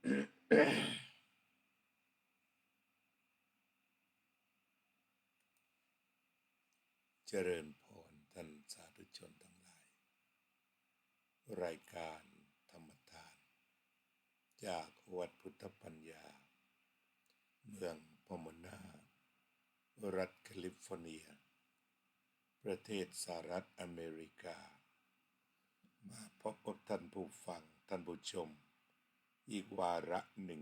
เจริญพรท่านสาธุชนทั้งหลายรายการธรรมทานจากวัดพุทธปัญญาเมืองพอมนารัฐแคลิฟอร์เนียประเทศสหรัฐอเมริกามาพบกับท่านผู้ฟังท่านผู้ชมอีกวาระหนึ่ง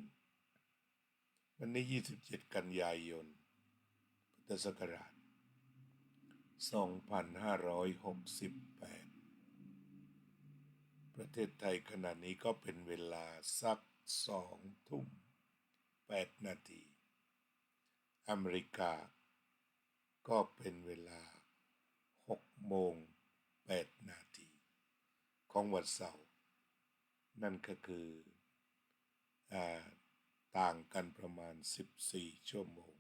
วันนี้27กันยายนพุทธศักราช2568ประเทศไทยขณะนี้ก็เป็นเวลาสัก2 ทุ่ม 8 นาทีอเมริกาก็เป็นเวลา6 โมง 8 นาทีของวันเสาร์นั่นก็คือต่างกันประมาณ14 ชั่วโมง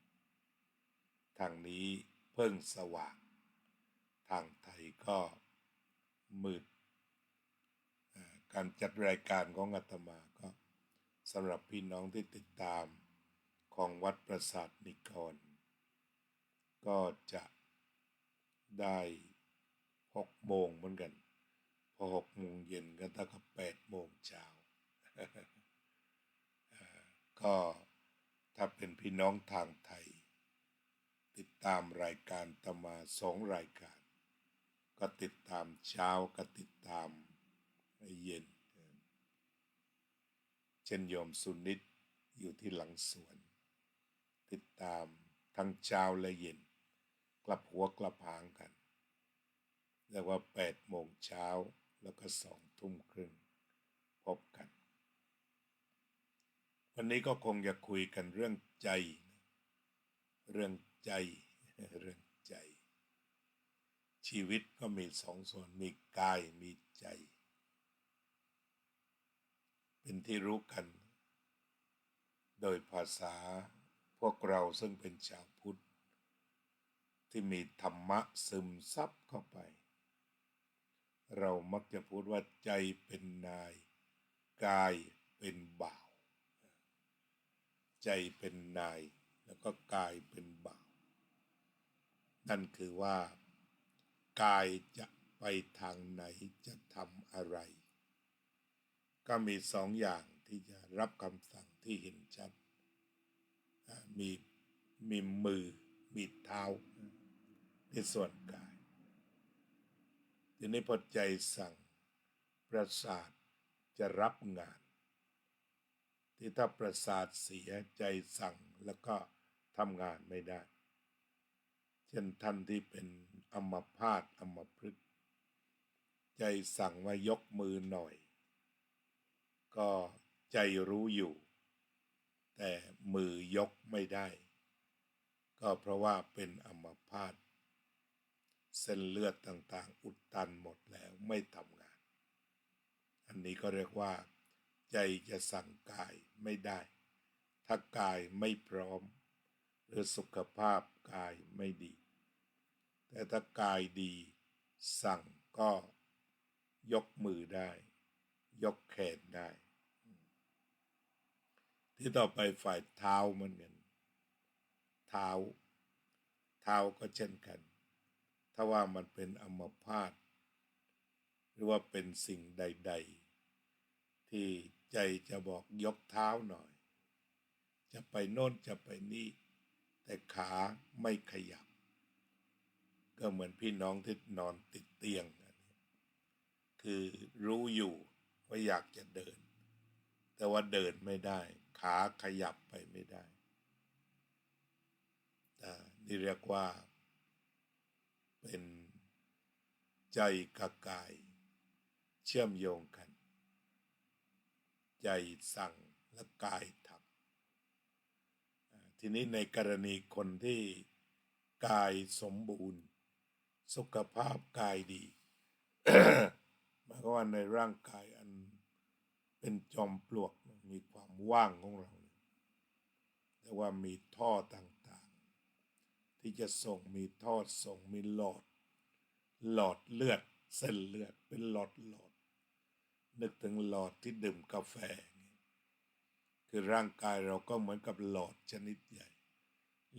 ทางนี้เพิ่งสว่างทางไทยก็มืดการจัดรายการของอาตมาก็สำหรับพี่น้องที่ติดตามของวัดประสาทนิกรก็จะได้6 โมงเหมือนกันพอ6 โมงเย็นก็เท่ากับ8 โมงเช้าก็ถ้าเป็นพี่น้องทางไทยติดตามรายการอาตมา2 รายการก็ติดตามเช้าก็ติดตามเย็นเช่นโยมสุนิตอยู่ที่หลังสวนติดตามทั้งเช้าและเย็นกลับหัวกลับหางกันเรียกว่า8 โมงเช้าแล้วก็2 ทุ่มครึ่งพบกันวันนี้ก็คงจะคุยกันเรื่องใจเรื่องใจชีวิตก็มี2 ส่วนมีกายมีใจเป็นที่รู้กันโดยภาษาพวกเราซึ่งเป็นชาวพุทธที่มีธรรมะซึมซับเข้าไปเรามักจะพูดว่าใจเป็นนายกายเป็นบ่าวใจเป็นนายแล้วก็กายเป็นบ่าวนั่นคือว่ากายจะไปทางไหนจะทำอะไรก็มี2 อย่างที่จะรับคำสั่งที่เห็นชัดมีมือมีเท้าในส่วนกายทีนี้พอใจสั่งประสาทจะรับงานที่ถ้าประสาทเสียใจสั่งแล้วก็ทำงานไม่ได้เช่นท่านที่เป็นอัมพาตอัมพฤกษ์ใจสั่งว่ายกมือหน่อยก็ใจรู้อยู่แต่มือยกไม่ได้ก็เพราะว่าเป็นอัมพาตเส้นเลือดต่างๆอุดตันหมดแล้วไม่ทำงานอันนี้ก็เรียกว่าใจจะสั่งกายไม่ได้ถ้ากายไม่พร้อมหรือสุขภาพกายไม่ดีแต่ถ้ากายดีสั่งก็ยกมือได้ยกแขนได้ที่ต่อไปฝ่ายเท้าเหมือนกันเท้าก็เช่นกันถ้าว่ามันเป็นอัมพาตหรือว่าเป็นสิ่งใดๆที่ใจจะบอกยกเท้าหน่อยจะไปโน่นจะไปนี่แต่ขาไม่ขยับก็เหมือนพี่น้องที่นอนติดเตียงคือรู้อยู่ว่าอยากจะเดินแต่ว่าเดินไม่ได้ขาขยับไปไม่ได้นี่เรียกว่าเป็นใจกับกายเชื่อมโยงกันใจสั่งและกายทำทีนี้ในกรณีคนที่กายสมบูรณ์สุขภาพกายดี หมายความว่าในร่างกายอันเป็นจอมปลวกมีความว่างของเราแต่ว่ามีท่อต่างๆที่จะส่งมีท่อส่งมีหลอดเลือดเส้นเลือดเป็นหลอดนึกถึงหลอดที่ดื่มกาแฟ คือร่างกายเราก็เหมือนกับหลอดชนิดใหญ่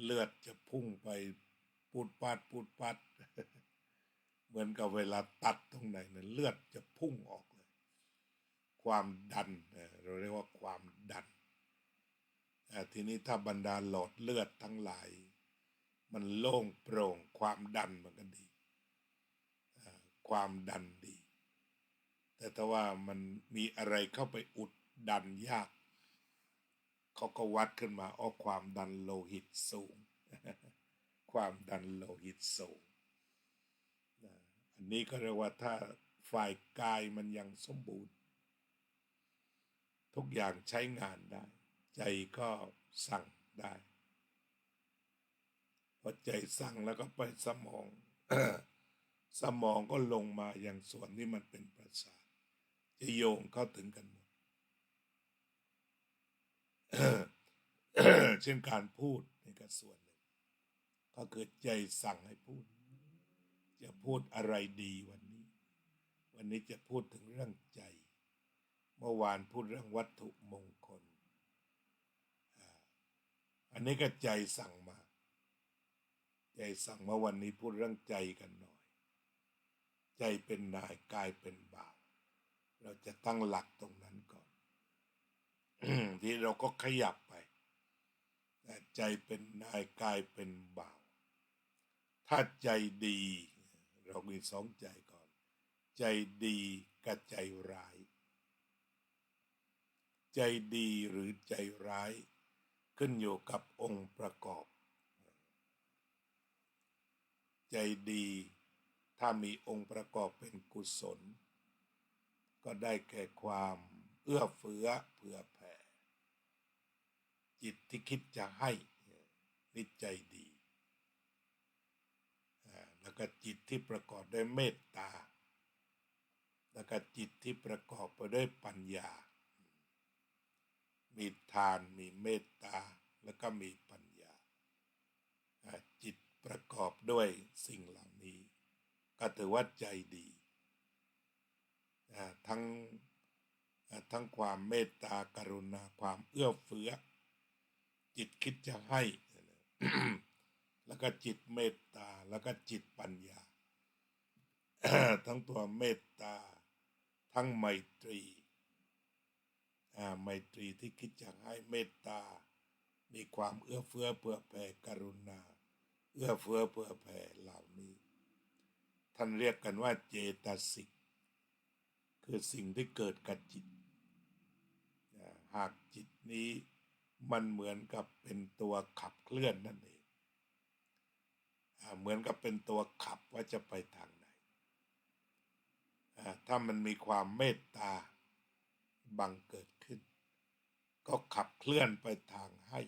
เลือดจะพุ่งไปปูดปาดปูดปาด เหมือนกับเวลาตัดตรงไหนเนี่ยเลือดจะพุ่งออกเลยความดันเราเรียกว่าความดันทีนี้ถ้าบรรดาหลอดเลือดทั้งหลายมันโล่งโปร่งความดันมันก็ดีความดันดีแต่ถ้าว่ามันมีอะไรเข้าไปอุดดันยากเขาก็วัดขึ้นมาความดันโลหิตสูง ความดันโลหิตสูงอันนี้ก็เรียกว่าถ้าฝ่ายกายมันยังสมบูรณ์ทุกอย่างใช้งานได้ใจก็สั่งได้พอใจสั่งแล้วก็ไปสมอง สมองก็ลงมาอย่างส่วนที่มันเป็นประสาทจะโยงเข้าถึงกันหมด เช่นการพูดนี่ก็ส่วนหนึ่งก็คือใจสั่งให้พูดจะพูดอะไรดีวันนี้จะพูดถึงเรื่องใจเมื่อวานพูดเรื่องวัตถุมงคลอันนี้ก็ใจสั่งมาวันนี้พูดเรื่องใจกันหน่อยใจเป็นนายกายเป็นบ่าวเราจะตั้งหลักตรงนั้นก่อน ที่เราก็ขยับไปใจเป็นนายกายเป็นบ่าวถ้าใจดีเรามีสองใจก่อนใจดีกับใจร้ายใจดีหรือใจร้ายขึ้นอยู่กับองค์ประกอบใจดีถ้ามีองค์ประกอบเป็นกุศลก็ได้แก่ความเอื้อเฟื้อเผื่อแผ่จิตที่คิดจะให้นิจใจดีแล้วก็จิตที่ประกอบด้วยเมตตาแล้วก็จิตที่ประกอบไปด้วยปัญญามีทานมีเมตตาแล้วก็มีปัญญาจิตประกอบด้วยสิ่งเหล่านี้ก็ถือว่าใจดีทั้งความเมตตากรุณาความเอื้อเฟื้อจิตคิดจะให้ แล้วก็จิตเมตตาแล้วก็จิตปัญญา ทั้งตัวเมตตาทั้งไมตรีไมตรีที่คิดจะให้เมตตามีความเอื้อเฟื้อเผื่อแผ่กรุณาเอื้อเฟื้อเผื่อแผ่เหล่านี้ท่านเรียกกันว่าเจตสิกคือสิ่งที่เกิดกับจิตหากจิตนี้มันเหมือนกับเป็นตัวขับเคลื่อนนั่นเองเหมือนกับเป็นตัวขับว่าจะไปทางไหนถ้ามันมีความเมตตาบังเกิดขึ้นก็ขับเคลื่อนไปทางให้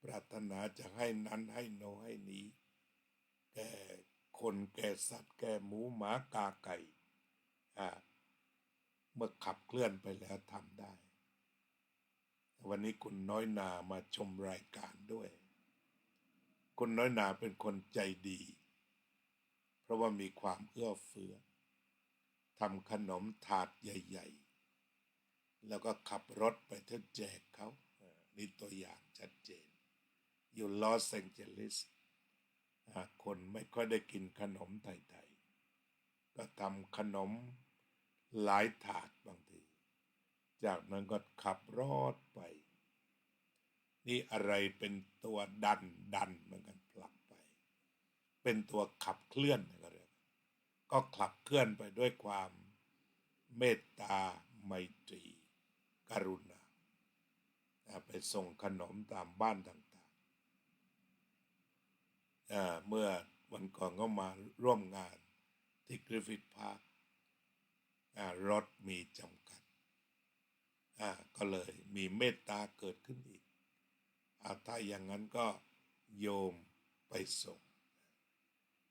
ปรารถนาจะให้นั้นให้โนให้นี้แก่คนแก่สัตว์แก่หมูหมากาไก่เมื่อขับเคลื่อนไปแล้วทำได้วันนี้คุณน้อยนามาชมรายการด้วยคุณน้อยนาเป็นคนใจดีเพราะว่ามีความเอื้อเฟื้อทำขนมถาดใหญ่ๆแล้วก็ขับรถไปเพื่อแจกเขานี่ตัวอย่างชัดเจนอยู่ลอสแองเจลิสคนไม่ค่อยได้กินขนมไทยๆก็ทำขนมหลายถาดบางทีจากนั้นก็ขับรถไปนี่อะไรเป็นตัวดันเหมือนกันผลักไปเป็นตัวขับเคลื่อนก็ขับเคลื่อนไปด้วยความเมตตาไมตรีกรุณาไปส่งขนมตามบ้านต่างๆเมื่อวันก่อนก็มาร่วมงานที่กริฟฟิธพาร์ครถมีจำกัดก็เลยมีเมตตาเกิดขึ้นอีกถ้าอย่างนั้นก็โยมไปส่ง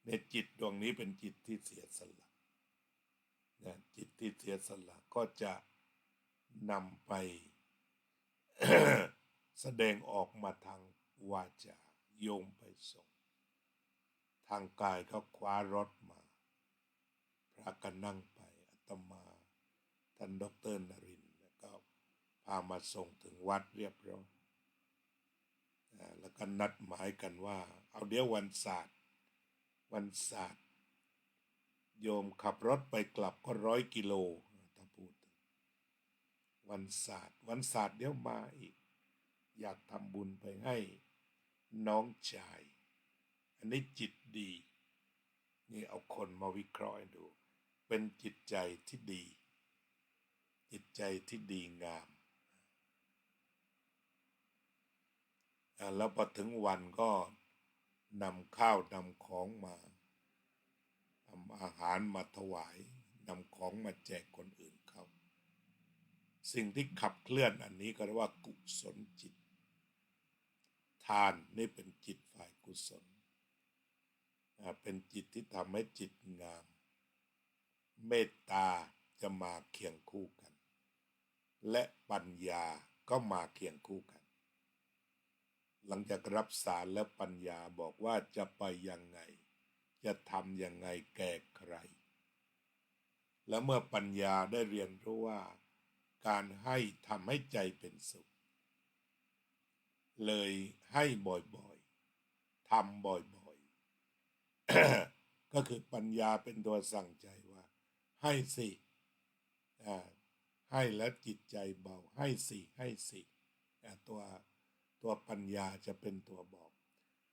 ในจิตดวงนี้เป็นจิตที่เสียสละจิตที่เสียสละก็จะนำไป แสดงออกมาทางวาจาโยมไปส่งทางกายก็คว้ารถมาพระก็นั่งไปอาตมาท่านดร.นรินทร์ก็พ ามาส่งถึงวัดเรียบร้อยแล้วก็นัดหมายกันว่าเอาเดี๋ยววันศาสตร์โยมขับรถไปกลับก็100 กิโลถ้าพูดวันศาสตร์เดี๋ยวมาอีกอยากทำบุญไปให้น้องชายอันนี้จิตดีนี่เอาคนมาวิเคราะห์ให้ดูเป็นจิตใจที่ดีจิตใจที่ดีงามแล้วพอถึงวันก็นำข้าวนำของมาทำอาหารมาถวายนำของมาแจกคนอื่นเขาสิ่งที่ขับเคลื่อนอันนี้ก็เรียกว่ากุศลจิตทานนี่เป็นจิตฝ่ายกุศลเป็นจิตที่ทำให้จิตงามเมตตาจะมาเคียงคู่กันและปัญญาก็มาเคียงคู่กันหลังจากรับสารแล้วปัญญาบอกว่าจะไปยังไงจะทำยังไงแก่ใครและเมื่อปัญญาได้เรียนรู้ว่าการให้ทำให้ใจเป็นสุขเลยให้บ่อยๆทำบ่อยๆ ก็คือปัญญาเป็นตัวสั่งใจว่าให้สิให้แล้วจิตใจเบาให้สิตัวปัญญาจะเป็นตัวบอก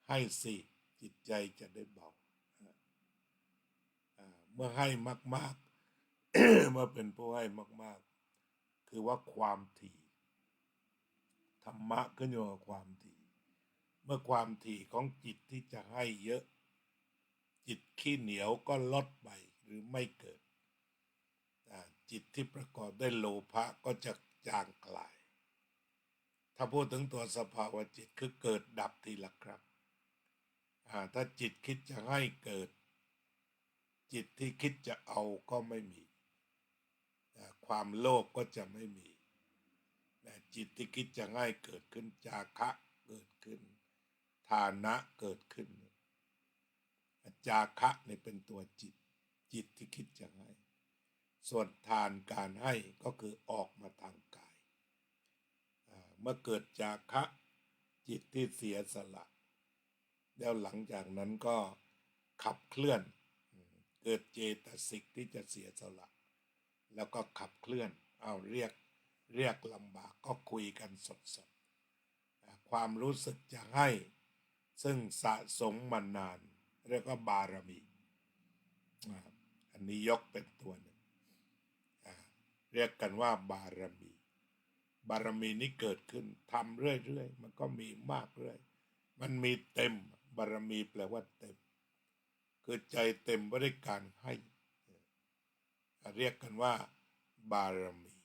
ให้สิจิตใจจะได้เบาเมื่อให้มากๆ เมื่อเป็นผู้ให้มากๆคือว่าความถี่ธรรมะขึ้นอยู่กับความถี่เมื่อความถี่ของจิตที่จะให้เยอะจิตขี้เหนียวก็ลดไปหรือไม่เกิดจิตที่ประกอบด้วยโลภะก็จะจางคลายถ้าพูดถึงตัวสภาวะจิตคือเกิดดับทีละครั้งถ้าจิตคิดจะให้เกิดจิตที่คิดจะเอาก็ไม่มีความโลภก็จะไม่มีจิตที่คิดจะให้เกิดขึ้นจาคะเกิดขึ้นทานะเกิดขึ้นจาคะนี่เป็นตัวจิตที่คิดจะให้ส่วนทานการให้ก็คือออกมาทางกายเมื่อเกิดจาคะจิตที่เสียสละแล้วหลังจากนั้นก็ขับเคลื่อนเกิดเจตสิกที่จะเสียสละแล้วก็ขับเคลื่อนเรียกลำบากก็คุยกันสดๆความรู้สึกจะให้ซึ่งสะสมมานานเรียกว่าบารมีอันนี้ยกเป็นตัวหนึ่งเรียกกันว่าบารมีนี้เกิดขึ้นทำเรื่อยๆมันก็มีมากเรื่อยมันมีเต็มบารมีแปลว่าเต็มคือใจเต็มด้วยการให้เรียกกันว่าบารมี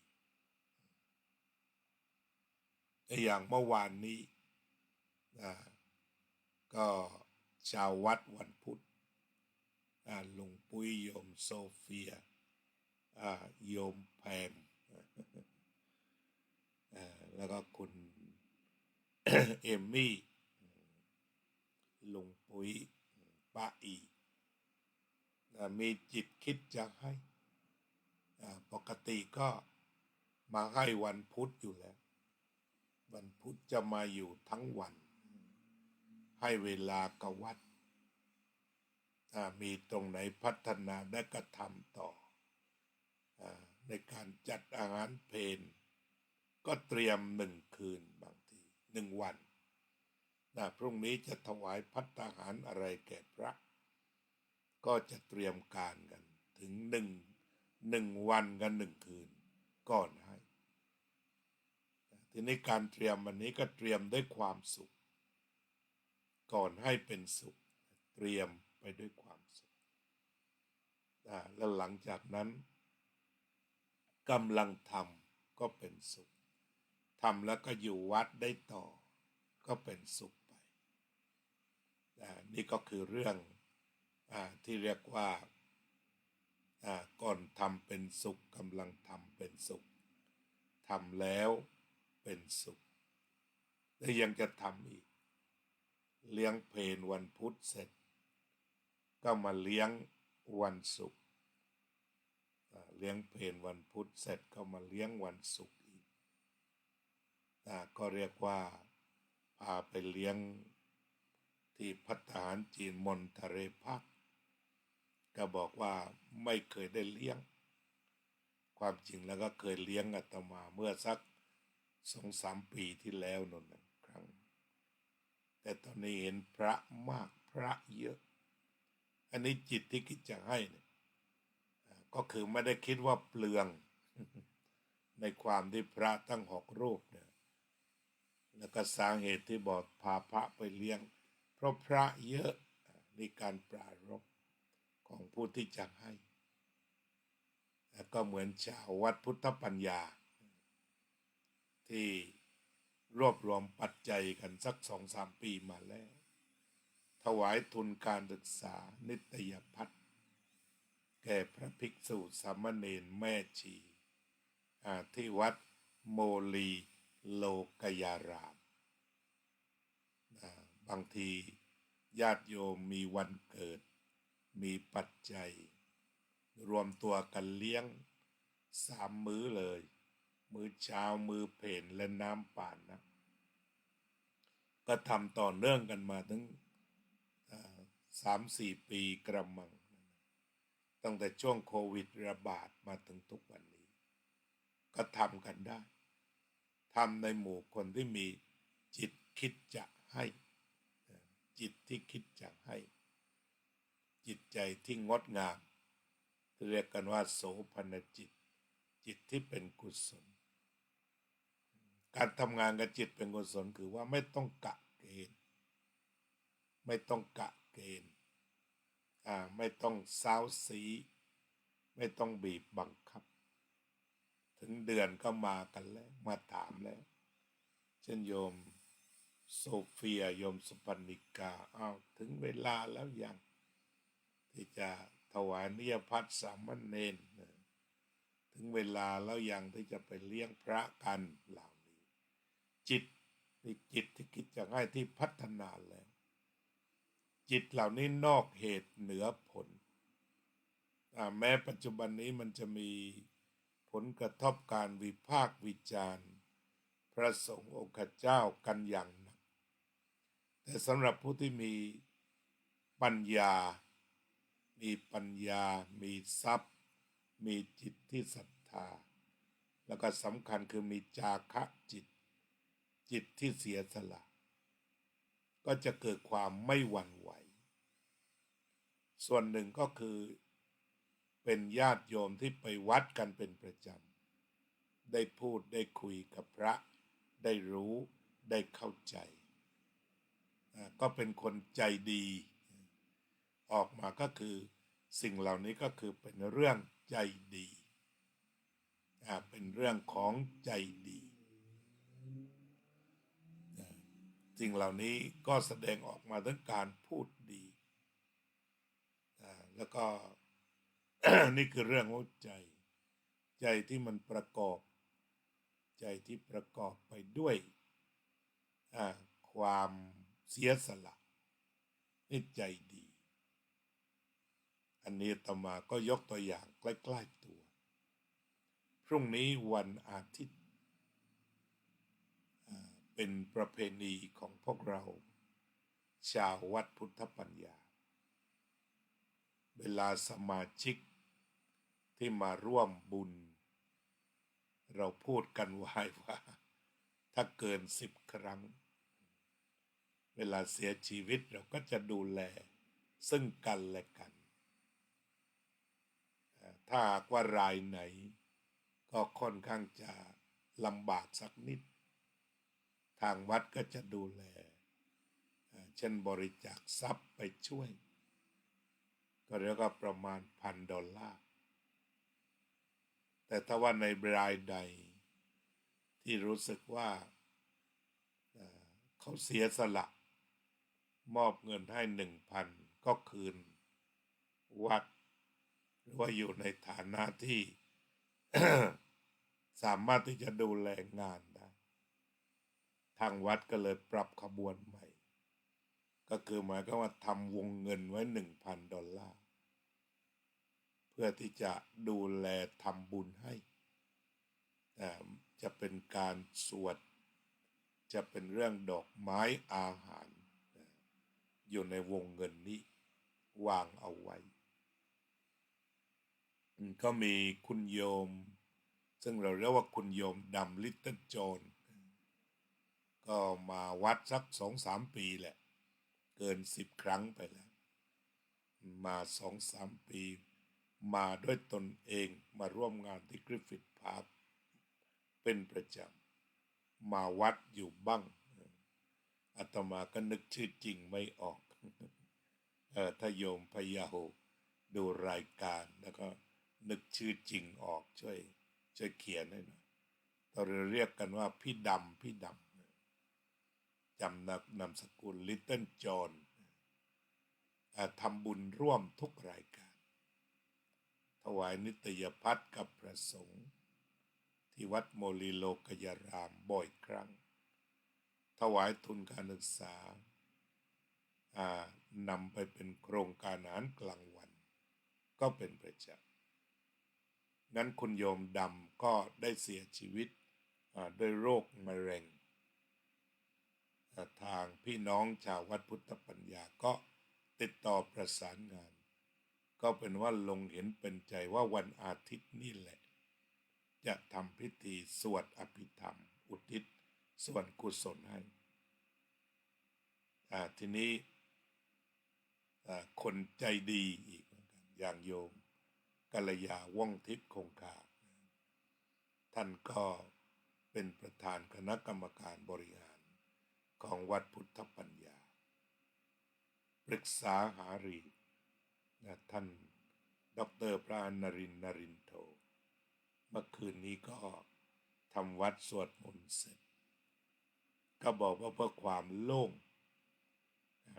อย่างเมื่อวานนี้ก็ชาววัดวันพุธลุงปุ้ยโยมโซเฟียโยมแพมแล้วก็คุณ เอมมี่ลุงปุ้ยป้าอีมีจิตคิดจะให้ปกติก็มาให้วันพุธอยู่แล้ววันพุธจะมาอยู่ทั้งวันให้เวลากับวัดมีตรงไหนพัฒนาได้ก็ทำต่อในการจัดอาหารเพลก็เตรียม1 คืนบางที1 วันพรุ่งนี้จะถวายภัตตาหารอะไรแก่พระก็จะเตรียมการกันถึง1 วันกัน1 คืนก่อนให้ทีนี้การเตรียมวันนี้ก็เตรียมด้วยความสุขก่อนให้เป็นสุขเตรียมไปด้วยความสุขแล้วหลังจากนั้นกำลังทำก็เป็นสุขทำแล้วก็อยู่วัดได้ต่อก็เป็นสุขไปนี่ก็คือเรื่องที่เรียกว่าก่อนทำเป็นสุขกำลังทำเป็นสุขทำแล้วเป็นสุขและยังจะทำอีกเลี้ยงเพลวันพุธเสร็จก็มาเลี้ยงวันศุกร์เลี้ยงเพลวันพุธเสร็จก็มาเลี้ยงวันศุกร์อีก ก็เรียกว่าพาไปเลี้ยงที่ภัตตาหารจีนมณฑเรพักก็บอกว่าไม่เคยได้เลี้ยงความจริงแล้วก็เคยเลี้ยงอาตมาเมื่อสัก2-3 ปีที่แล้วนั่นนะครั้งแต่ตอนนี้เห็นพระมากพระเยอะอันนี้จิตที่คิดจะให้เนี่ยก็คือไม่ได้คิดว่าเปลืองในความที่พระตั้ง6 รูปเนี่ยแล้วก็สาเหตุที่บอกพาพระไปเลี้ยงเพราะพระเยอะในการปรารภของผู้ที่จะให้แล้วก็เหมือนชาววัดพุทธปัญญาที่รวบรวมปัจจัยกันสัก2-3 ปีมาแล้วถวายทุนการศึกษานิตยพัฒน์แก่พระภิกษุสามเณรแม่ชีที่วัดโมลีโลกยารามบางทีญาติโยมมีวันเกิดมีปัจจัยรวมตัวกันเลี้ยง3 มื้อเลยมื้อเช้ามื้อเพลและน้ำป่านนะก็ทำต่อเนื่องกันมาถึง3-4 ปีกระมังตั้งแต่ช่วงโควิดระบาดมาถึงทุกวันนี้ก็ทำกันได้ทำในหมู่คนที่มีจิตคิดจะให้จิตที่คิดจะให้จิตใจที่งดงามเรียกกันว่าโสภณจิตจิตที่เป็นกุศลการทำงานกับจิตเป็นกุศลคือว่าไม่ต้องกะเกณฑ์ไม่ต้องกะเกณฑ์ไม่ต้องซ้าวสีไม่ต้องบีบบังคับถึงเดือนก็มากันแล้วมาถามแล้วเช่นโยมโซเฟียโยมสุปนิกาถึงเวลาแล้วยังที่จะถวายนิยพัฒน์สามเณรถึงเวลาแล้วยังที่จะไปเลี้ยงพระกันเหล่านี้จิตนี่จิตที่คิดจะให้ที่พัฒนาแล้วจิตเหล่านี้นอกเหตุเหนือผลแม้ปัจจุบันนี้มันจะมีผลกระทบการวิพากษ์วิจารณ์พระสงฆ์องค์เจ้ากันอย่างหนักแต่สำหรับผู้ที่มีปัญญามีทรัพย์มีจิตที่ศรัทธาแล้วก็สำคัญคือมีจาคะจิตที่เสียสละก็จะเกิดความไม่หวั่นไหวส่วนหนึ่งก็คือเป็นญาติโยมที่ไปวัดกันเป็นประจำได้พูดได้คุยกับพระได้รู้ได้เข้าใจก็เป็นคนใจดีออกมาก็คือสิ่งเหล่านี้ก็คือเป็นเรื่องใจดีเป็นเรื่องของใจดีสิ่งเหล่านี้ก็แสดงออกมาถึงการพูดดีแล้วก็ นี่คือเรื่องของใจที่มันประกอบใจที่ประกอบไปด้วยความเสียสละนี่ใจดีอันนี้อาตมาก็ยกตัวอย่างใกล้ๆตัวพรุ่งนี้วันอาทิตย์เป็นประเพณีของพวกเราชาววัดพุทธปัญญาเวลาสมาชิกที่มาร่วมบุญเราพูดกันไว้ว่าถ้าเกิน10 ครั้งเวลาเสียชีวิตเราก็จะดูแลซึ่งกันและกันถ้าหากว่ารายไหนก็ค่อนข้างจะลำบากสักนิดทางวัดก็จะดูแลเช่นบริจาคทรัพย์ไปช่วยก็เรียกว่าประมาณ$1,000แต่ถ้าว่าในรายใดที่รู้สึกว่าเขาเสียสละมอบเงินให้1,000ก็คืนวัดหรือว่าอยู่ในฐานะที่ สามารถที่จะดูแลงานได้ทางวัดก็เลยปรับขบวนใหม่ก็คือหมายความว่าทำวงเงินไว้$1,000เพื่อที่จะดูแลทำบุญให้จะเป็นการสวด จะเป็นเรื่องดอกไม้อาหารอยู่ในวงเงินนี้วางเอาไว้ก็มีคุณโยมซึ่งเราเรียกว่าคุณโยมดำลิตเติ้ลโจนก็มาวัดสัก2-3 ปีแหละเกิน10 ครั้งไปแล้วมา2-3 ปีมาด้วยตนเองมาร่วมงานที่กริฟฟิธพาร์คเป็นประจำมาวัดอยู่บ้างอาตมาก็นึกชื่อจริงไม่ออกถ้าโยมพยาโหดูรายการแล้วก็นึกชื่อจริงออกช่วยเขียนให้หน่อยเราเรียกกันว่าพี่ดำจำนามสกุลลิตเติ้ลจอห์นทำบุญร่วมทุกรายการถวายนิตยพัฒน์กับพระสงฆ์ที่วัดโมลีโลกยารามบ่อยครั้งถวายทุนการศึกษานำไปเป็นโครงการอาหารกลางวันก็เป็นประจำงั้นคุณโยมดำก็ได้เสียชีวิตด้วยโรคมะเร็งทางพี่น้องชาววัดพุทธปัญญาก็ติดต่อประสานงานก็เป็นว่าลงเห็นเป็นใจว่าวันอาทิตย์นี่แหละจะทำพิธีสวดอภิธรรมอุทิศส่วนกุศลให้ทีนี้คนใจดีอีกเหมือนกันอย่างโยมกัลยาว่องทิพย์คงคาท่านก็เป็นประธานคณะกรรมการบริหารของวัดพุทธปัญญาปรึกษาหารือท่านดร.พระนรินโทเมื่อคืนนี้ก็ทำวัดสวดมนต์เสร็จก็บอกว่าเพื่อความโล่ง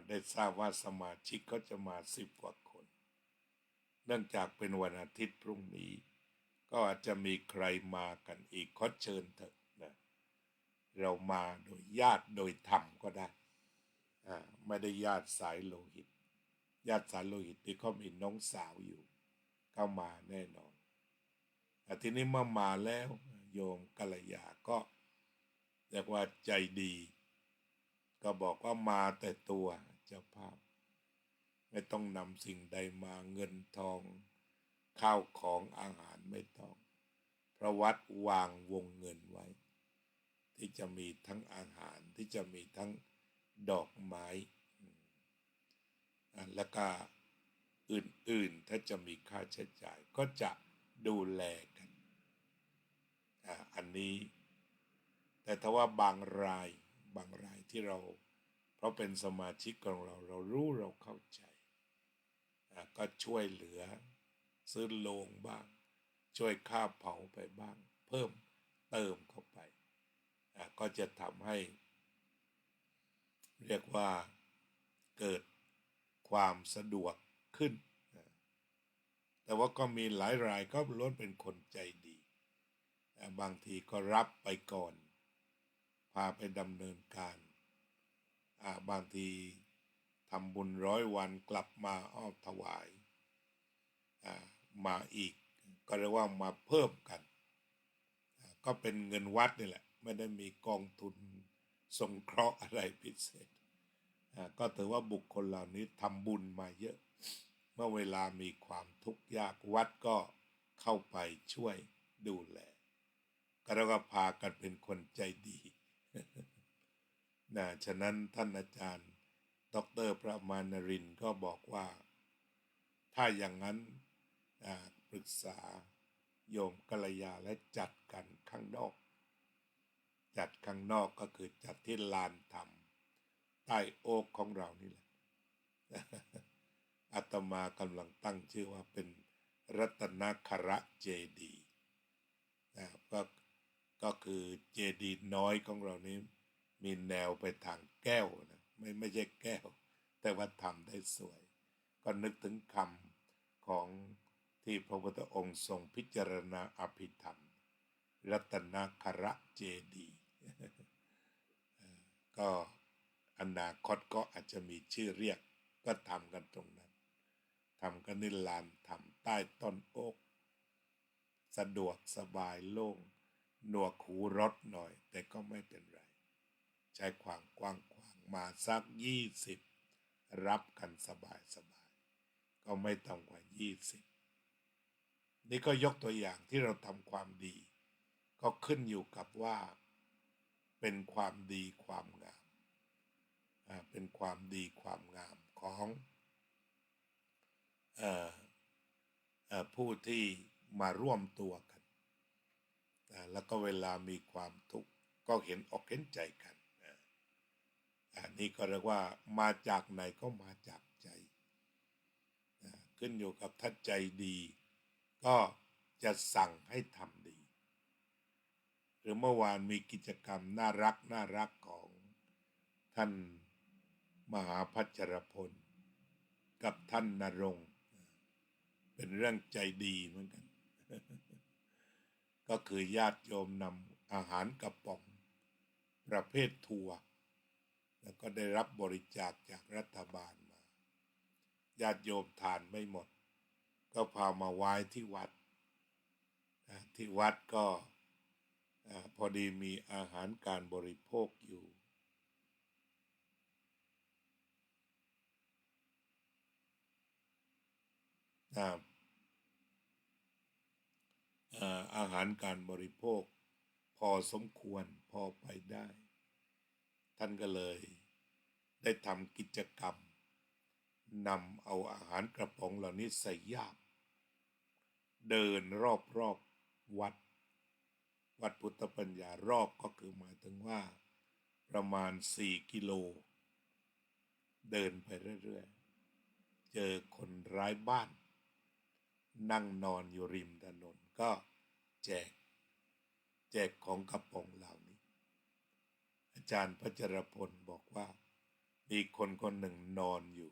ได้ทราบว่าสมาชิกก็จะมา10 กว่าคนเนื่องจากเป็นวันอาทิตย์พรุ่งนี้ก็อาจจะมีใครมากันอีกขอเชิญเถอะนะเรามาโดยญาติโดยธรรมก็ได้ไม่ได้ญาติสายโลหิตญาติสายโลหิตที่เขามีน้องสาวอยู่เข้ามาแน่นอนทีนี้เมื่อมาแล้วโยมกัลยาก็เรียกว่าใจดีก็บอกว่ามาแต่ตัวเจ้าภาพไม่ต้องนำสิ่งใดมาเงินทองข้าวของอาหารไม่ต้องเพราะวัดวางวงเงินไว้ที่จะมีทั้งอาหารที่จะมีทั้งดอกไม้แล้วก็อื่นๆถ้าจะมีค่าใช้จ่ายก็จะดูแลกันอันนี้แต่ถ้าว่าบางรายที่เราเพราะเป็นสมาชิกของเรารู้เราเข้าใจก็ช่วยเหลือซื้อโลงบ้างช่วยค่าเผาไปบ้างเพิ่มเติมเข้าไปก็จะทำให้เรียกว่าเกิดความสะดวกขึ้นแต่ว่าก็มีหลายรายก็ล้วนเป็นคนใจดีบางทีก็รับไปก่อนพาไปดำเนินการบางทีทำบุญ100 วันกลับมาถวายมาอีกก็เรียกว่ามาเพิ่มกันก็เป็นเงินวัดนี่แหละไม่ได้มีกองทุนสงเคราะห์อะไรพิเศษก็ถือว่าบุคคลเหล่านี้ทำบุญมาเยอะเมื่อเวลามีความทุกข์ยากวัดก็เข้าไปช่วยดูแลก็เรียกว่าพากันเป็นคนใจดีฉะนั้นท่านอาจารย์ดร.พระมานรินทร์ก็บอกว่าถ้าอย่างนั้นปรึกษาโยมกัลยาและจัดกันข้างนอกก็คือจัดที่ลานธรรมใต้โอ๊กของเรานี่แหละอาตมากำลังตั้งชื่อว่าเป็นรัตนคระเจดีย์ก็คือเจดีย์น้อยของเรานี้มีแนวไปทางแก้วนะไม่ใช่แก้วแต่ว่าทำได้สวยก็นึกถึงคำของที่พระพุทธองค์ทรงพิจารณาอภิธรรมรัตนคระเจดีย์ก็อนาคตก็อาจจะมีชื่อเรียกก็ทำกันตรงนั้นทำกันในลานทำใต้ต้นโอ๊กสะดวกสบายโล่งหนวกหูรถหน่อยแต่ก็ไม่เป็นไร ใช้ความกว้างขวางมาสัก20รับกันสบายก็ไม่ต่ำกว่า20นี่ก็ยกตัวอย่างที่เราทำความดีก็ขึ้นอยู่กับว่าเป็นความดีความงามเป็นความดีความงามของผู้ที่มาร่วมตัวกันแล้วก็เวลามีความทุกข์ก็เห็นอกเห็นใจกันนี่ก็เรียกว่ามาจากไหนก็มาจากใจขึ้นอยู่กับถ้าใจดีก็จะสั่งให้ทำดีหรือเมื่อวานมีกิจกรรมน่ารักของท่านมหาพัชรพลกับท่านณรงค์เป็นเรื่องใจดีเหมือนกัน ก็คือญาติโยมนำอาหารกระป๋องประเภทถั่วแล้วก็ได้รับบริจาคจากรัฐบาลมาญาติโยมทานไม่หมดก็พามาไว้ที่วัดก็พอดีมีอาหารการบริโภคอยู่อาหารการบริโภคพอสมควรพอไปได้ท่านก็เลยได้ทำกิจกรรมนำเอาอาหารกระป๋องเหล่านี้ใส่ย่ามเดินรอบวัดพุทธปัญญารอบก็คือหมายถึงว่าประมาณ4 กิโลเดินไปเรื่อยๆเจอคนไร้บ้านนั่งนอนอยู่ริมถนนก็แจกของกระป๋องเหล่านี้อาจารย์พัชรพลบอกว่ามีคนหนึ่งนอนอยู่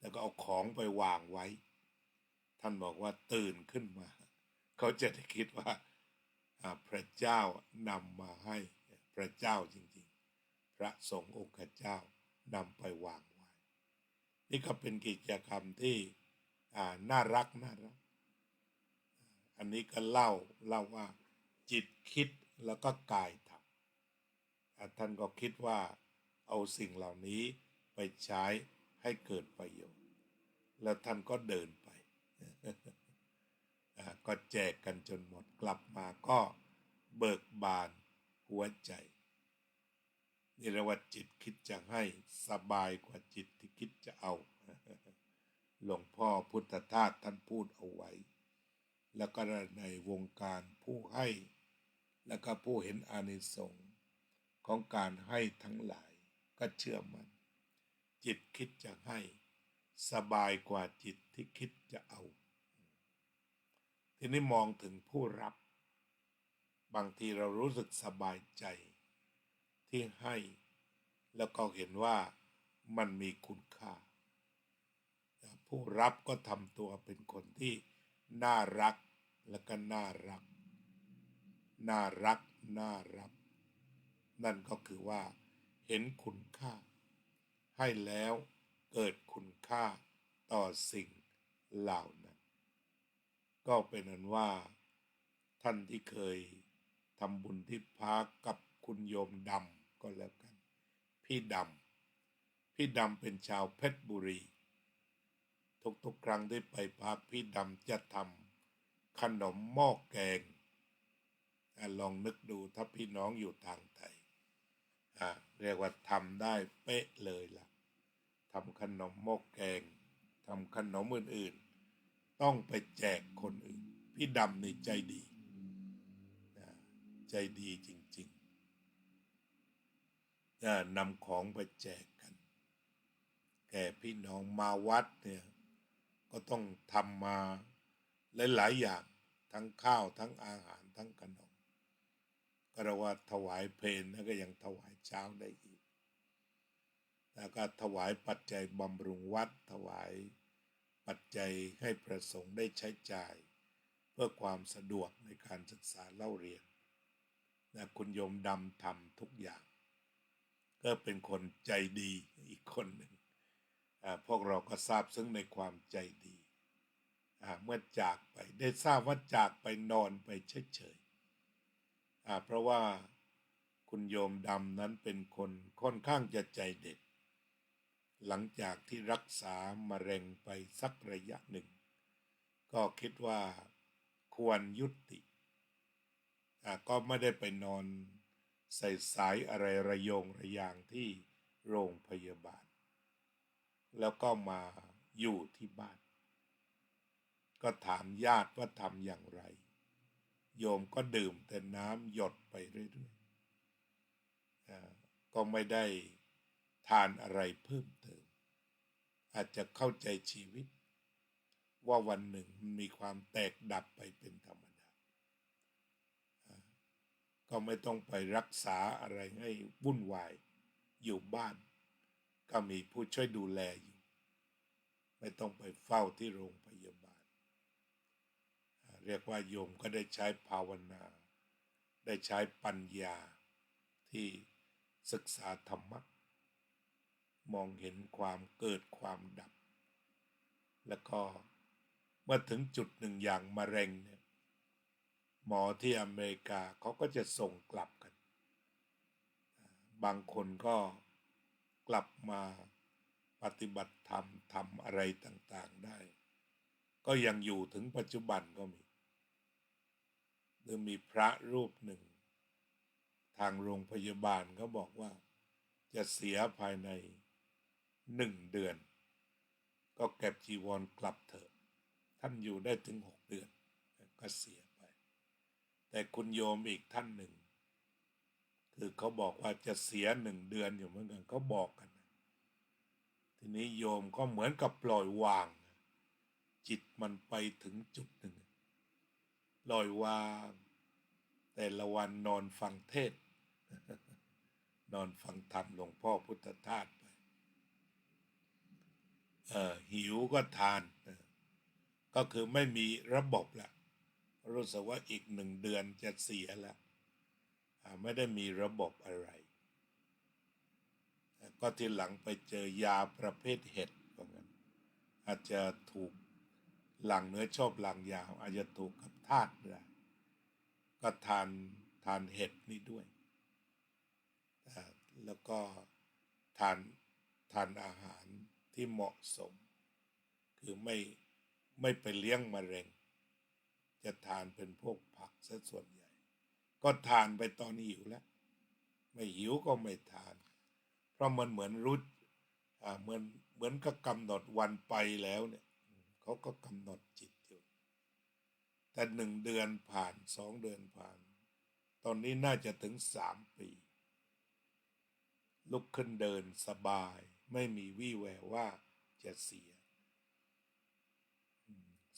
แล้วก็เอาของไปวางไว้ท่านบอกว่าตื่นขึ้นมาเขาจะได้คิดว่าพระเจ้านำมาให้พระเจ้าจริงๆพระสงฆ์องค์เจ้านำไปวางไว้นี่ก็เป็นกิจกรรมที่น่ารักอันนี้ก็เล่าว่าจิตคิดแล้วก็กายทำท่านก็คิดว่าเอาสิ่งเหล่านี้ไปใช้ให้เกิดประโยชน์แล้วท่านก็เดินไป ก็แจกกันจนหมดกลับมาก็เบิกบานหัวใจนี่เรียกว่าจิตคิดจะให้สบายกว่าจิตที่คิดจะเอา หลวงพ่อพุทธทาสท่านพูดเอาไว้แล้วก็ในวงการผู้ให้แล้วก็ผู้เห็นอานิสงส์ของการให้ทั้งหลายก็เชื่อมันจิตคิดจะให้สบายกว่าจิตที่คิดจะเอาทีนี้มองถึงผู้รับบางทีเรารู้สึกสบายใจที่ให้แล้วก็เห็นว่ามันมีคุณค่าผู้รับก็ทำตัวเป็นคนที่น่ารักและก็น่ารักน่ารับนั่นก็คือว่าเห็นคุณค่าให้แล้วเกิดคุณค่าต่อสิ่งเหล่านั้นก็เป็นนั้นว่าท่านที่เคยทำบุญที่พักกับคุณโยมดำก็แล้วกันพี่ดำเป็นชาวเพชรบุรีทุกครั้งที่ไปพักพี่ดำจะทำขนมหม้อแกงลองนึกดูถ้าพี่น้องอยู่ทางไทยเรียกว่าทำได้เป๊ะเลยล่ะทำขนมหม้อแกงทำขนมอื่นๆต้องไปแจกคนอื่นพี่ดำนี่ใจดีจริงๆนำของไปแจกกันแก่พี่น้องมาวัดเนี่ยก็ต้องทำมาหลายๆอย่างทั้งข้าวทั้งอาหารทั้งขนมก็เรียกว่าถวายเพลแล้วก็ยังถวายเช้าได้อีกแล้วก็ถวายปัจจัยบำรุงวัดถวายปัจจัยให้พระสงฆ์ได้ใช้จ่ายเพื่อความสะดวกในการศึกษาเล่าเรียนนะคุณโยมดำทำทุกอย่างก็เป็นคนใจดีอีกคนหนึ่งพวกเราก็ทราบซึ้งในความใจดีเมื่อจากไปได้ทราบว่าจากไปนอนไปเฉยๆเพราะว่า คุณโยมดำนั้นเป็นคนค่อนข้างจะใจเด็ดหลังจากที่รักษามะเร็งไปสักระยะหนึ่งก็คิดว่าควรยุติก็ไม่ได้ไปนอนใส่สายอะไรระยงระยางที่โรงพยาบาลแล้วก็มาอยู่ที่บ้านก็ถามญาติว่าทำอย่างไรโยมก็ดื่มแต่น้ำหยดไปเรื่อยๆก็ไม่ได้ทานอะไรเพิ่มเติมอาจจะเข้าใจชีวิตว่าวันหนึ่งมันมีความแตกดับไปเป็นธรรมดาก็ไม่ต้องไปรักษาอะไรให้วุ่นวายอยู่บ้านก็มีผู้ช่วยดูแลอยู่ไม่ต้องไปเฝ้าที่โรงพยาบาลเรียกว่าโยมก็ได้ใช้ภาวนาได้ใช้ปัญญาที่ศึกษาธรรมะมองเห็นความเกิดความดับแล้วก็เมื่อถึงจุดหนึ่งอย่างมะเร็งเนี่ยหมอที่อเมริกาเขาก็จะส่งกลับกันบางคนก็กลับมาปฏิบัติธรรมทำอะไรต่างๆได้ก็ยังอยู่ถึงปัจจุบันก็มีหรือมีพระรูปหนึ่งทางโรงพยาบาลเขาบอกว่าจะเสียภายใน1 เดือนก็เก็บจีวรกลับเถอะท่านอยู่ได้ถึง6 เดือนก็เสียไปแต่คุณโยมอีกท่านหนึ่งคือเขาบอกว่าจะเสีย1 เดือนอยู่เหมือนกันเขาบอกกันทีนี้โยมก็เหมือนกับปล่อยวางจิตมันไปถึงจุดหนึ่งปล่อยวางแต่ละวันนอนฟังเทศนอนฟังธรรมหลวงพ่อพุทธทาสไปหิวก็ทานก็คือไม่มีระบบละรู้สึกว่าอีก1 เดือนจะเสียแล้วไม่ได้มีระบบอะไรก็ทีหลังไปเจอยาประเภทเห็ดว่างั้นอาจจะถูกหลังเนื้อชอบหลังยาวอาจจะถูกกับธาตุได้ก็ทานเห็ดนี่ด้วยแล้วก็ทานอาหารที่เหมาะสมคือไม่ไปเลี้ยงมะเร็งจะทานเป็นพวกผักซะส่วนใหญ่ก็ทานไปตอนหิวแล้วไม่หิวก็ไม่ทานเพราะมันเหมือนเหมือนก็กำหนดวันไปแล้วเนี่ยเขาก็กำหนดจิตอยู่แต่1 เดือนผ่าน2 เดือนผ่านตอนนี้น่าจะถึง3 ปีลุกขึ้นเดินสบายไม่มีวี่แววว่าจะเสีย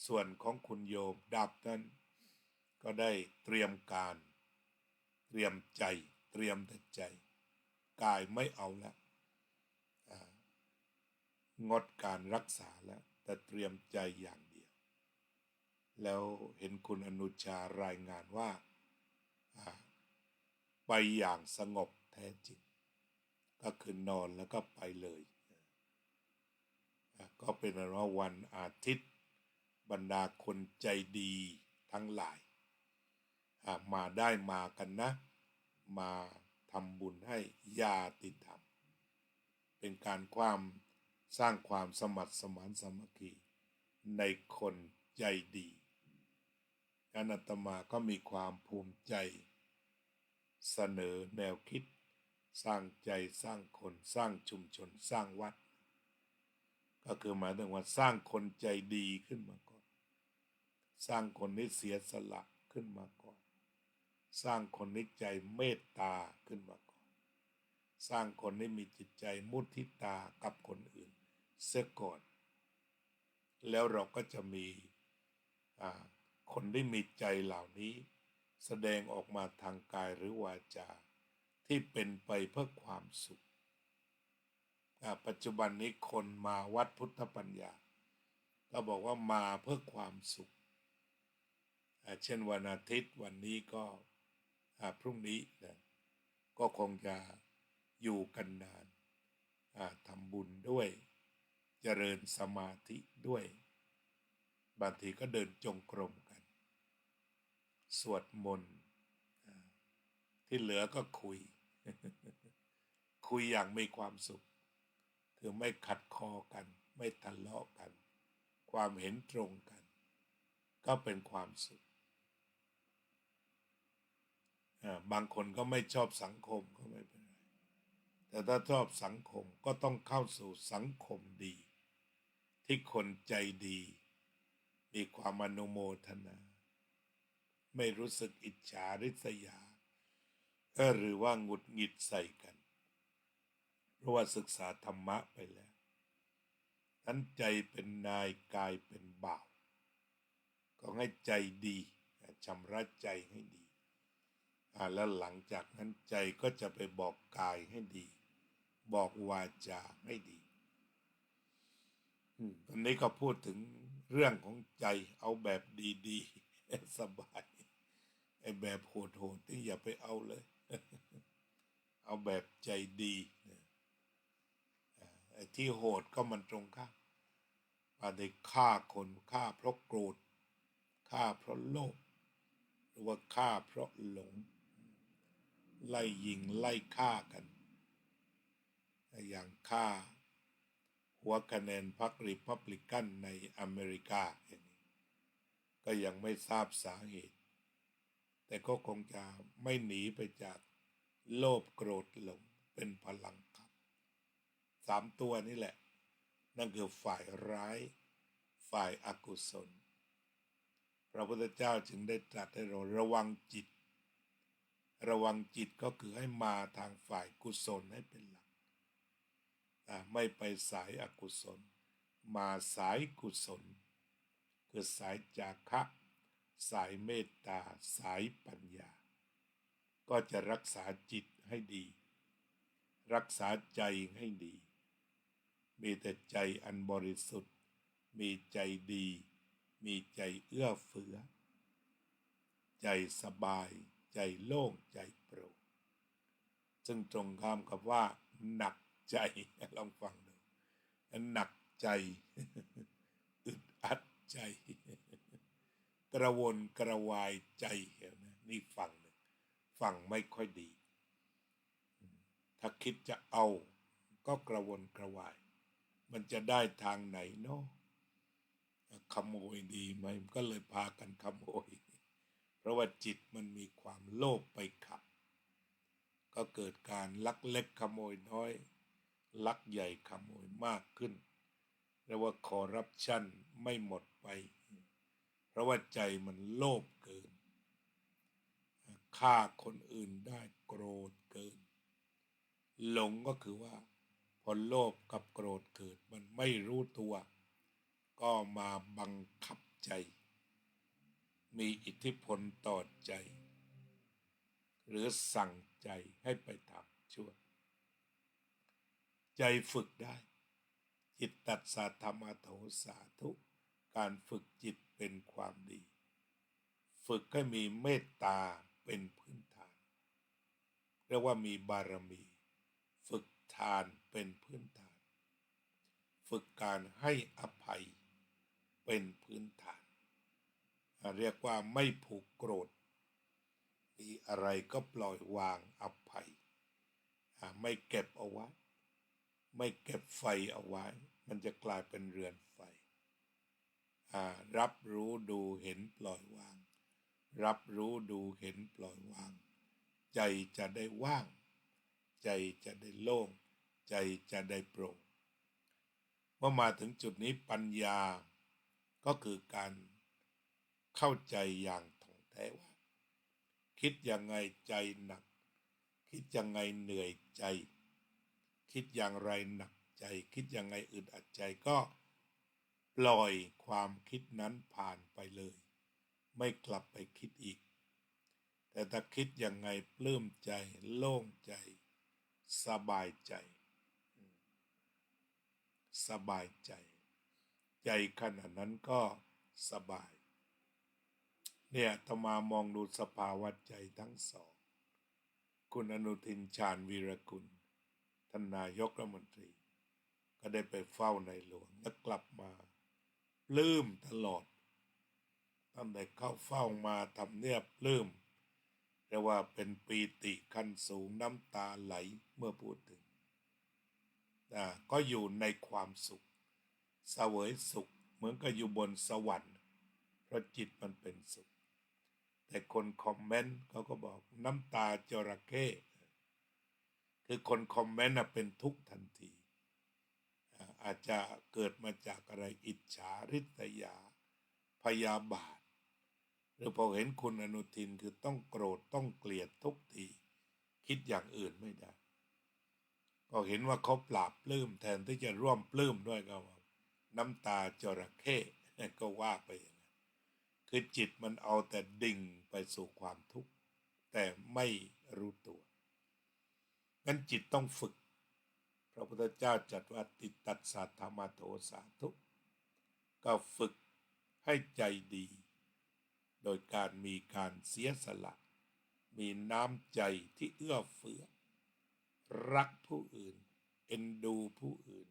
ส่วนของคุณโยมดับนั้นก็ได้เตรียมการเตรียมใจเตรียมแต่ใจกายไม่เอาละงดการรักษาแล้วแต่เตรียมใจอย่างเดียวแล้วเห็นคุณอนุชารายงานว่าไปอย่างสงบแท้จริงก็คือนอนแล้วก็ไปเลยก็เป็นว่าวันอาทิตย์บรรดาคนใจดีทั้งหลายมาได้มากันนะมาทำบุญให้ญาติธรรมเป็นการสร้างความสมัครสมานสามัคคีในคนใจดีอาตมาก็มีความภูมิใจเสนอแนวคิดสร้างใจสร้างคนสร้างชุมชนสร้างวัดก็คือหมายถึงว่าสร้างคนใจดีขึ้นมาก่อนสร้างคนที่เสียสละขึ้นมาก่อนสร้างคนที่ใจเมตตาขึ้นมาก่อนสร้างคนที่มีจิตใจมุทิตากับคนอื่นเสียก่อนแล้วเราก็จะมีคนที่มีใจเหล่านี้แสดงออกมาทางกายหรือวาจาที่เป็นไปเพื่อความสุขปัจจุบันนี้คนมาวัดพุทธปัญญาก็บอกว่ามาเพื่อความสุขเช่นวันอาทิตย์วันนี้ก็พรุ่งนี้นะก็คงจะอยู่กันนานทำบุญด้วยเจริญสมาธิด้วยบางทีก็เดินจงกรมกันสวดมนต์ที่เหลือก็คุย คุยอย่างมีความสุขคือไม่ขัดคอกันไม่ทะเลาะกันความเห็นตรงกันก็เป็นความสุขบางคนก็ไม่ชอบสังคมก็ไม่เป็นไรแต่ถ้าชอบสังคมก็ต้องเข้าสู่สังคมดีที่คนใจดีมีความอนุโมทนาไม่รู้สึกอิจฉาริษยาหรือว่าหงุดหงิดใส่กันเพราะว่าศึกษาธรรมะไปแล้วนั้นใจเป็นนายกายเป็นบ่าวก็ให้ใจดีชำระใจให้ดีแล้วหลังจากนั้นใจก็จะไปบอกกายให้ดีบอกวาจาให้ดีตอนนี้ก็พูดถึงเรื่องของใจเอาแบบดีๆสบายไอ้แบบโหดๆนี่อย่าไปเอาเลยเอาแบบใจดีไอ้ที่โหดก็มันตรงข้ามว่าได้ฆ่าคนฆ่าเพราะโกรธฆ่าเพราะโลภหรือว่าฆ่าเพราะหลงไล่ยิงไล่ฆ่ากันอย่างฆ่าหัวคะแนนพรรครีพับลิกันในอเมริกาอย่างนี้ก็ยังไม่ทราบสาเหตุแต่ก็คงจะไม่หนีไปจากโลภโกรธหลงเป็นพลังขับ3 ตัวนี่แหละนั่นคือฝ่ายร้ายฝ่ายอกุศลพระพุทธเจ้าจึงได้ตรัสให้เราระวังจิตก็คือให้มาทางฝ่ายกุศลให้เป็นหลักไม่ไปสายอกุศลมาสายกุศลคือสายจาคะสายเมตตาสายปัญญาก็จะรักษาจิตให้ดีรักษาใจให้ดีมีแต่ใจอันบริสุทธิ์มีใจดีมีใจเอื้อเฟื้อใจสบายใจโล่งใจโปร่งซึ่งตรงข้ามกับว่าหนักใจลองฟังดูหนักใจอึดอัดใจกระวนกระวายใจเห็นไหมนี่ฟังหนึ่งฟังไม่ค่อยดีถ้าคิดจะเอาก็กระวนกระวายมันจะได้ทางไหนเนาะขโมยดีไหมก็เลยพากันขโมยเพราะว่าจิตมันมีความโลภไปขับก็เกิดการลักเล็กขโมยน้อยลักใหญ่ขโมยมากขึ้นเรียกว่าคอร์รัปชันไม่หมดไปเพราะว่าใจมันโลภเกินฆ่าคนอื่นได้โกรธเกินหลงก็คือว่าพอโลภกับโกรธเกิดมันไม่รู้ตัวก็มาบังคับใจมีอิทธิพลต่อใจหรือสั่งใจให้ไปทำชั่วใจฝึกได้จิตตัดสาธรรมโทสาธุการฝึกจิตเป็นความดีฝึกให้มีเมตตาเป็นพื้นฐานเรียกว่ามีบารมีฝึกทานเป็นพื้นฐานฝึกการให้อภัยเป็นพื้นฐานเรียกว่าไม่ผูกโกรธมีอะไรก็ปล่อยวางอภัยไม่เก็บเอาไว้ไม่เก็บไฟเอาไว้มันจะกลายเป็นเรือนไฟรับรู้ดูเห็นปล่อยวางรับรู้ดูเห็นปล่อยวางใจจะได้ว่างใจจะได้โล่งใจจะได้โปร่งเมื่อมาถึงจุดนี้ปัญญาก็คือการเข้าใจอย่างถ่องแท้ว่าคิดยังไงใจหนักคิดยังไงเหนื่อยใจคิดอย่างไรหนักใจคิดยังไงอึดอัดใจก็ปล่อยความคิดนั้นผ่านไปเลยไม่กลับไปคิดอีกแต่ถ้าคิดยังไงปลื้มใจโล่งใจสบายใจสบายใจใจขณะนั้นก็สบายเนี่ยอาตมามองดูสภาวะใจทั้งสองคุณอนุทินชาญวีรกุลท่านนายกรัฐมนตรีก็ได้ไปเฝ้าในหลวงและกลับมาปลื้มตลอดตั้งแต่เข้าเฝ้ามาทำเนียบปลื้ม รียกว่าเป็นปีติขั้นสูงน้ำตาไหลเมื่อพูดถึงก็อยู่ในความสุขเสวยสุขเหมือนกับอยู่บนสวรรค์เพราะจิตมันเป็นสุขแต่คนคอมเมนต์เขาก็บอกน้ำตาจระเข้คือคนคอมเมนต์เป็นทุกข์ทันทีอาจจะเกิดมาจากอะไรอิจฉาริษยาพยาบาทหรือพอเห็นคุณอนุทินคือต้องโกรธต้องเกลียดทุกทีคิดอย่างอื่นไม่ได้ก็เห็นว่าเขาปราบปลื้มแทนที่จะร่วมปลื้มด้วยก็ว่าน้ำตาจระเข้ก็ว่าไปอย่างนั้นคือจิตมันเอาแต่ดิ่งไปสู่ความทุกข์แต่ไม่รู้ตัวงั้นจิตต้องฝึกพระพุทธเจ้าจัดว่าติตัสสะธรรมโทสาธุก็ฝึกให้ใจดีโดยการมีการเสียสละมีน้ำใจที่เอื้อเฟื้อรักผู้อื่นเอ็นดูผู้อื่น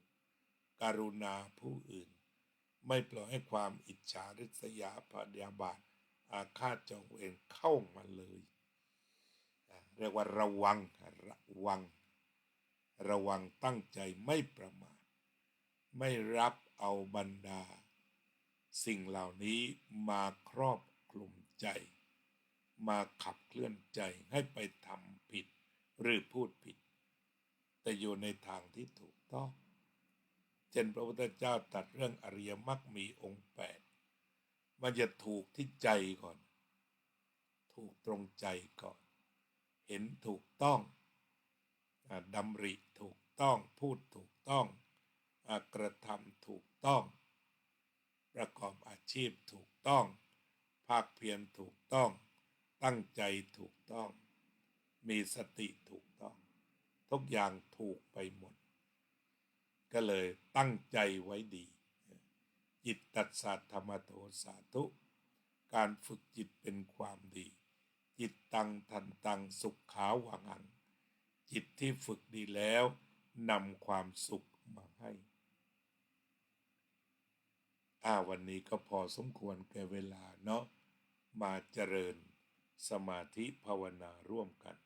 กรุณาผู้อื่นไม่ปล่อยให้ความอิจฉาริษยาพยาบาทอาฆาตจองเวรเข้ามาเลยเรียกว่าระวังตั้งใจไม่ประมาทไม่รับเอาบรรดาสิ่งเหล่านี้มาครอบคลุมใจมาขับเคลื่อนใจให้ไปทำผิดหรือพูดผิดแต่อยู่ในทางที่ถูกต้องเช่นพระพุทธเจ้าตรัสเรื่องอริยมรรคมีองค์8มันจะถูกที่ใจก่อนถูกตรงใจก่อนเห็นถูกต้องดำริถูกต้องพูดถูกต้องกระทำถูกต้องประกอบอาชีพถูกต้องภาคเพียรถูกต้องตั้งใจถูกต้องมีสติถูกต้องทุกอย่างถูกไปหมดก็เลยตั้งใจไว้ดีจิตตัสสะธรรมโทสาธุการฝึกจิตเป็นความดีจิตตังทันตังสุขขาวังังจิตที่ฝึกดีแล้วนำความสุขมาให้วันนี้ก็พอสมควรแก่เวลาเนาะมาเจริญสมาธิภาวนาร่วมกัน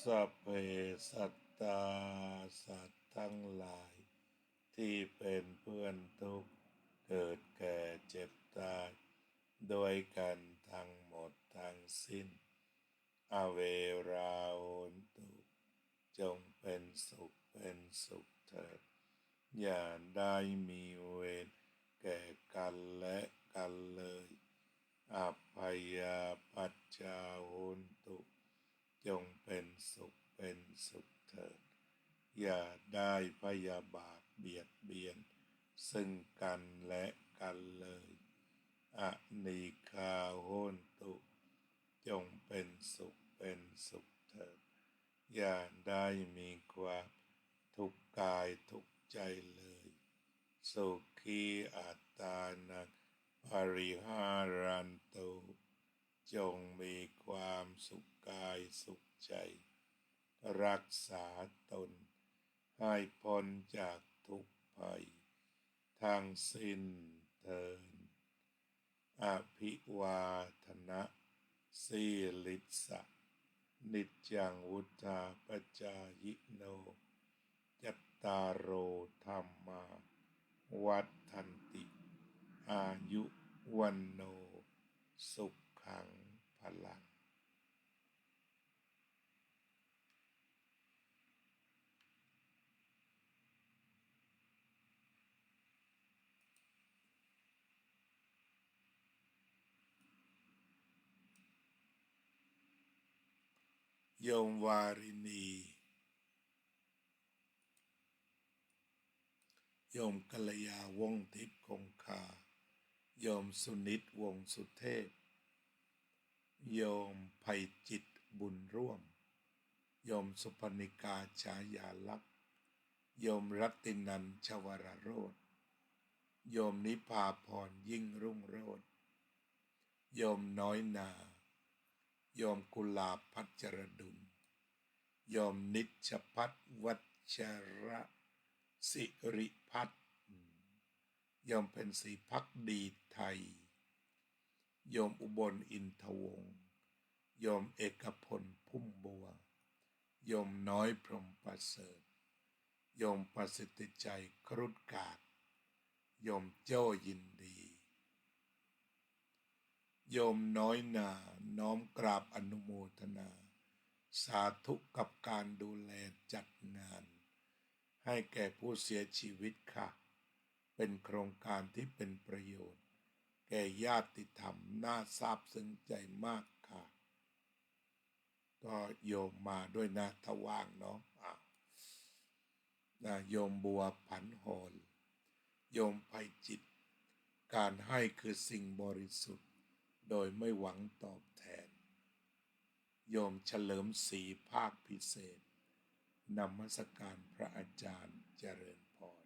สัพเพสัตตาสัตว์ทั้งหลายที่เป็นเพื่อนทุกข์เกิดแก่เจ็บตายโดยกันทั้งหมดทั้งสิ้น อเวราโหนตุจงเป็นสุขเถิดอย่าได้มีเวรแก่กันและกันเลยอัพพยาปัจจาโหนตุจงเป็นสุขเถิดอย่าได้พยาบาทเบียดเบียนซึ่งกันและกันเลยอนีฆาโหนตุจงเป็นสุขเถิดอย่าได้มีความทุกข์กายทุกข์ใจเลยสุขีอัตตานังปริหารันตุจงมีความสุขกายสุขใจรักษาตนให้พ้นจากทุกภัยทั้งสิ้นเถิดอภิวาทนะสีลิสะนิจจังวุฒาปจายิโนจัตตารโอธรรมาวัฏฏันติอายุวันโนสุขังพลังโยมวารินีโยมกัลยาวงศ์ทิพย์คงคาโยมสุนิตวงศ์สุเทพโยมไพจิตบุญร่วมโยมสุพนิกาฉายาลักษณ์โยมรัตินันท์ชวรโรจน์โยมนิพาพรยิ่งรุ่งโรจน์โยมน้อยนาโยมกุลาพัชรดุลโยมนิชพัฒน์วัชระสิริพัฒน์โยมเป็นศรีภักดีไทยโยมอุบลอินทวงศ์โยมเอกพลพุ่มบัวโยมน้อยพรหมประเสริฐโยมประสิทธิใจครุฑกาศโยมโจ้ยินดีโยมน้อยนาน้อมกราบอนุโมทนาสาธุกับการดูแลจัดงานให้แก่ผู้เสียชีวิตค่ะเป็นโครงการที่เป็นประโยชน์แก่ญาติธรรมน่าซาบซึ้งใจมากค่ะก็โยมมาด้วยนะถ้าว่างเนาะโยมบัวผันโหนโยมไพจิตการให้คือสิ่งบริสุทธิ์โดยไม่หวังตอบแทนโยมเฉลิมศรีภาคพิเศษนมัสการพระอาจารย์เจริญพร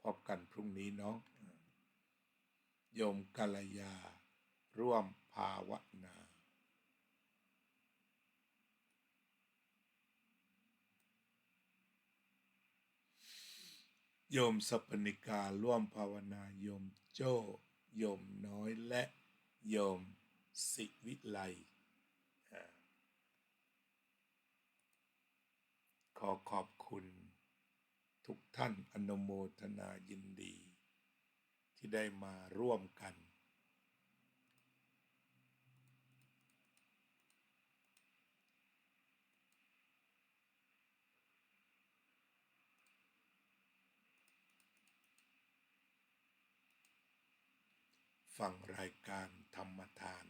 พบกันพรุ่งนี้เนาะโยมกัลยาร่วมภาวนาโยมสัพนิการร่วมภาวนาโยมโจ้โยมน้อยและโยมศิวิไลขอขอบคุณทุกท่านอนุโมทนายินดีที่ได้มาร่วมกันฟังรายการธรรมทาน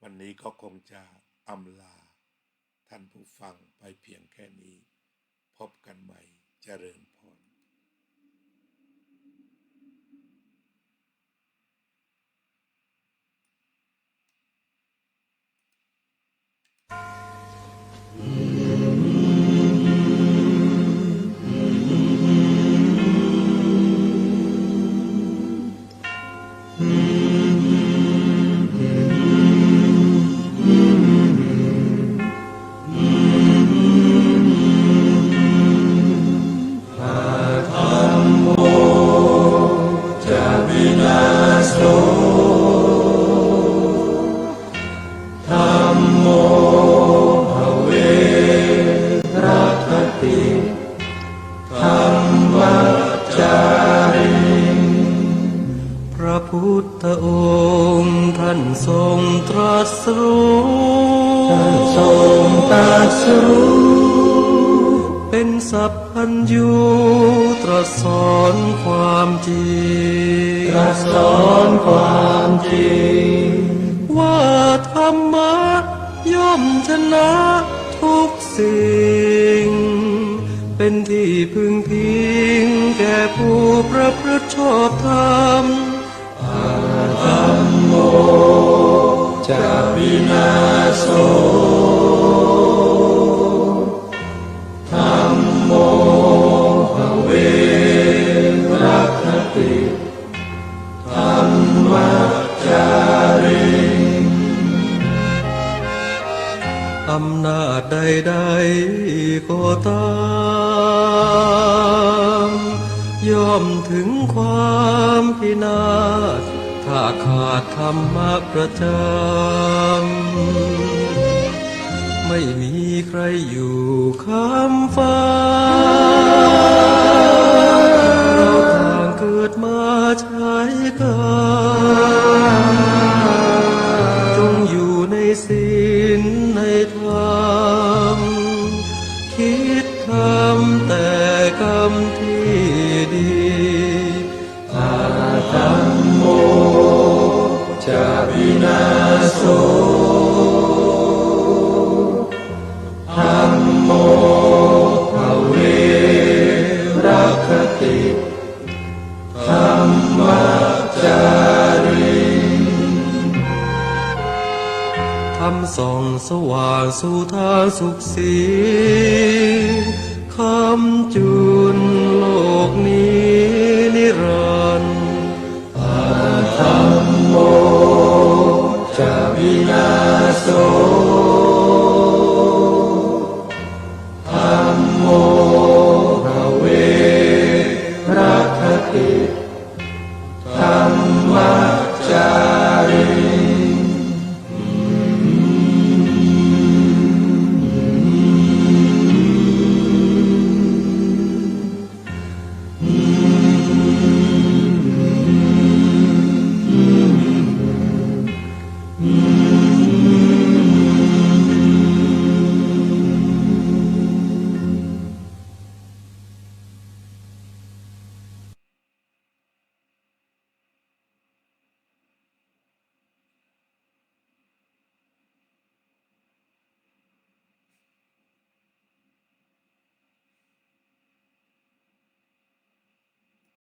วันนี้ก็คงจะอำลาท่านผู้ฟังไปเพียงแค่นี้พบกันใหม่เจริญพรพระพุท ธองค์ท่านทรงตรัสรู้ทรงตรัสรู้ เป็นสัพพัญญูตรัสสอนความจริง ตรัสสอนความจริง ว่าธรรมะย่อมชนะทุกสิ่ง เป็นที่พึงพิงแก่ผู้ประพฤติชอบธรรม ธัมโมจะวินาโสธัมโมภเวรัคติธัมมัจจาริ อำนาจใดๆก็ตาม ย่อมถึงความพินาศถ้าขาดธรรมะประจำ ไม่มีใครอยู่ข้ามฟ้า เราต่างเกิดมาใช้กันจงอยู่ในศีลในธรรม คิดทำแต่กรรมที่ดี ธัมโมจะวินาโสธัมโมภเวรัคติธัมมัจจาริ ทำส่องสว่างสู่ทางสุขสีคำจุนโลกนี้นิรันด